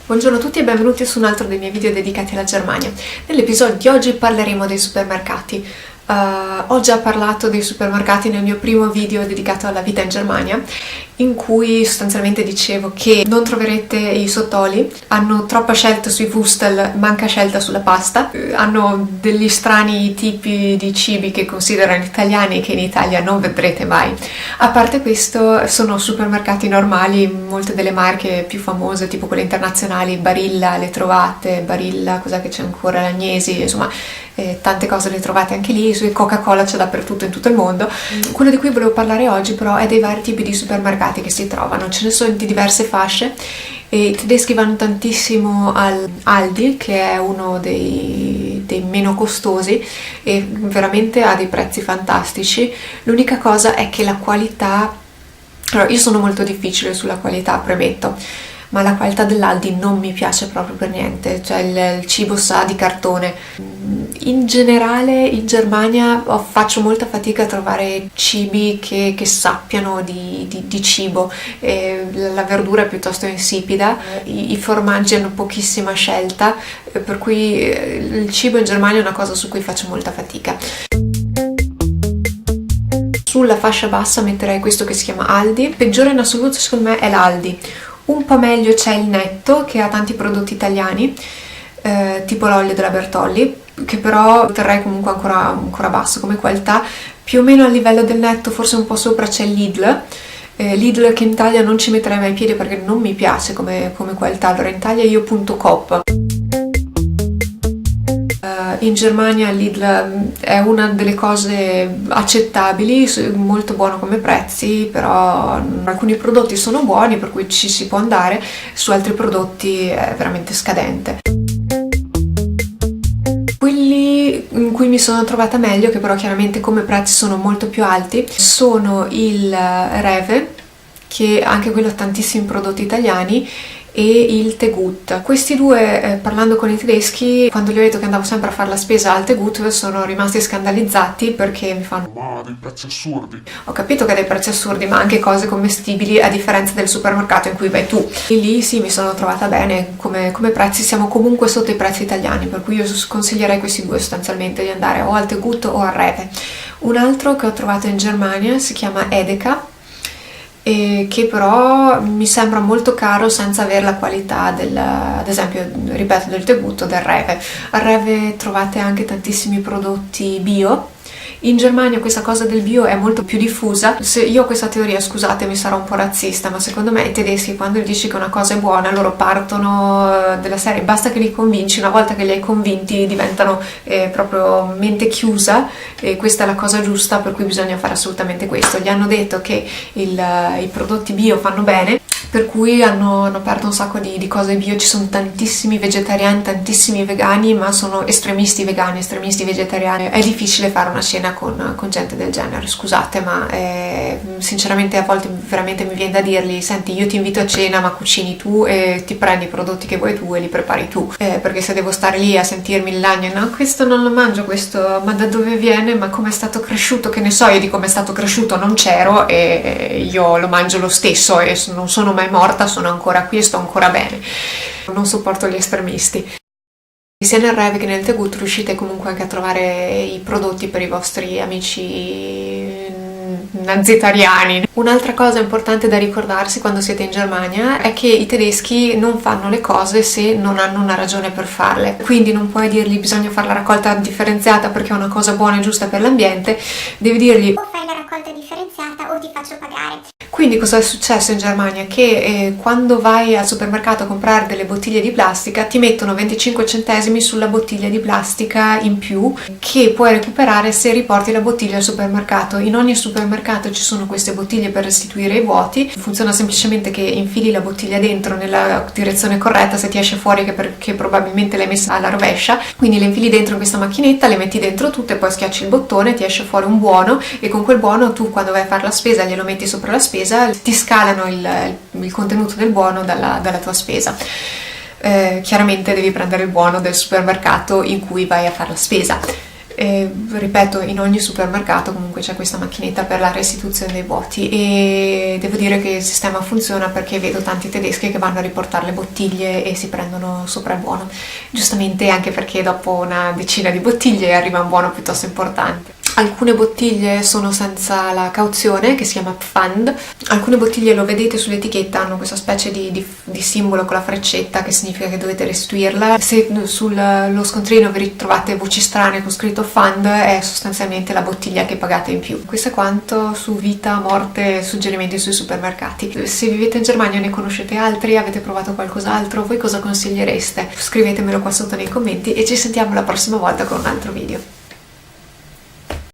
Buongiorno a tutti e benvenuti su un altro dei miei video dedicati alla Germania. Nell'episodio di oggi parleremo dei supermercati. Ho già parlato dei supermercati nel mio primo video dedicato alla vita in Germania, in cui sostanzialmente dicevo che non troverete i sottoli, hanno troppa scelta sui Wustel, manca scelta sulla pasta, hanno degli strani tipi di cibi che considerano italiani che in Italia non vedrete mai. A parte questo, sono supermercati normali, molte delle marche più famose, tipo quelle internazionali, Barilla le trovate, Barilla, cos'è che c'è ancora, l'Agnesi, insomma tante cose le trovate anche lì, su Coca-Cola c'è dappertutto in tutto il mondo. Quello di cui volevo parlare oggi però è dei vari tipi di supermercati che si trovano, ce ne sono di diverse fasce e i tedeschi vanno tantissimo al Aldi, che è uno dei meno costosi e veramente ha dei prezzi fantastici. L'unica cosa è che la qualità, allora io sono molto difficile sulla qualità, premetto, ma la qualità dell'Aldi non mi piace proprio per niente, cioè il cibo sa di cartone. In generale in Germania faccio molta fatica a trovare cibi che sappiano di cibo, la verdura è piuttosto insipida, i formaggi hanno pochissima scelta, per cui il cibo in Germania è una cosa su cui faccio molta fatica. Sulla fascia bassa metterei questo che si chiama Aldi, peggiore in assoluto secondo me è l'Aldi. Un po' meglio c'è il Netto, che ha tanti prodotti italiani, tipo l'olio della Bertolli, che però terrei comunque ancora basso come qualità. Più o meno a livello del Netto, forse un po' sopra, c'è Lidl. Lidl che in Italia non ci metterei mai piede perché non mi piace come qualità, allora in Italia io punto Coop. In Germania Lidl è una delle cose accettabili, molto buono come prezzi, però alcuni prodotti sono buoni per cui ci si può andare, su altri prodotti è veramente scadente. Quelli in cui mi sono trovata meglio, che però chiaramente come prezzi sono molto più alti, sono il Rewe, che anche quello ha tantissimi prodotti italiani, e il Tegut. Questi due, parlando con i tedeschi, quando gli ho detto che andavo sempre a fare la spesa al Tegut, sono rimasti scandalizzati perché mi fanno: ma dei prezzi assurdi. Ho capito che ha dei prezzi assurdi, ma anche cose commestibili, a differenza del supermercato in cui vai tu. E lì sì, mi sono trovata bene, come prezzi siamo comunque sotto i prezzi italiani, per cui io consiglierei questi due sostanzialmente di andare o al Tegut o al Rewe. Un altro che ho trovato in Germania si chiama Edeka, e che però mi sembra molto caro senza avere la qualità ad esempio, ripeto, del Tegut o del Rewe. Al Rewe trovate anche tantissimi prodotti bio. In Germania questa cosa del bio è molto più diffusa. Se io ho questa teoria, scusatemi, sarò un po' razzista, ma secondo me i tedeschi, quando gli dici che una cosa è buona, loro partono della serie, basta che li convinci, una volta che li hai convinti diventano proprio mente chiusa, e questa è la cosa giusta, per cui bisogna fare assolutamente questo. Gli hanno detto che i prodotti bio fanno bene, per cui hanno aperto un sacco di cose bio. Ci sono tantissimi vegetariani, tantissimi vegani, ma sono estremisti vegani, estremisti vegetariani. È difficile fare una cena con gente del genere, scusate, ma sinceramente a volte veramente mi viene da dirgli: senti, io ti invito a cena, ma cucini tu e ti prendi i prodotti che vuoi tu e li prepari tu, perché se devo stare lì a sentirmi il lagno, no, questo non lo mangio, questo, ma da dove viene, ma come è stato cresciuto, che ne so io di come è stato cresciuto, non c'ero e io lo mangio lo stesso e non sono mai morta, sono ancora qui e sto ancora bene. Non sopporto gli estremisti. Sia nel Rewe che nel Tegut riuscite comunque anche a trovare i prodotti per i vostri amici nazitariani. Un'altra cosa importante da ricordarsi quando siete in Germania è che i tedeschi non fanno le cose se non hanno una ragione per farle, quindi non puoi dirgli bisogna fare la raccolta differenziata perché è una cosa buona e giusta per l'ambiente, devi dirgli o fai la raccolta differenziata o ti faccio pagare. Quindi cosa è successo in Germania? Che quando vai al supermercato a comprare delle bottiglie di plastica ti mettono 25 centesimi sulla bottiglia di plastica in più, che puoi recuperare se riporti la bottiglia al supermercato. In ogni supermercato ci sono queste bottiglie per restituire i vuoti, funziona semplicemente che infili la bottiglia dentro nella direzione corretta, se ti esce fuori perché probabilmente l'hai messa alla rovescia, quindi le infili dentro in questa macchinetta, le metti dentro tutte, poi schiacci il bottone, ti esce fuori un buono e con quel buono tu quando vai a fare la spesa glielo metti sopra la spesa, ti scalano il contenuto del buono dalla tua spesa. Chiaramente devi prendere il buono del supermercato in cui vai a fare la spesa. E, ripeto, in ogni supermercato comunque c'è questa macchinetta per la restituzione dei vuoti e devo dire che il sistema funziona perché vedo tanti tedeschi che vanno a riportare le bottiglie e si prendono sopra il buono, giustamente anche perché dopo una decina di bottiglie arriva un buono piuttosto importante. Alcune bottiglie sono senza la cauzione, che si chiama Pfand. Alcune bottiglie, lo vedete sull'etichetta, hanno questa specie di simbolo con la freccetta che significa che dovete restituirla. Se sullo scontrino vi ritrovate voci strane con scritto Pfand, è sostanzialmente la bottiglia che pagate in più. Questo è quanto su vita, morte, suggerimenti sui supermercati. Se vivete in Germania ne conoscete altri, avete provato qualcos'altro, voi cosa consigliereste? Scrivetemelo qua sotto nei commenti e ci sentiamo la prossima volta con un altro video.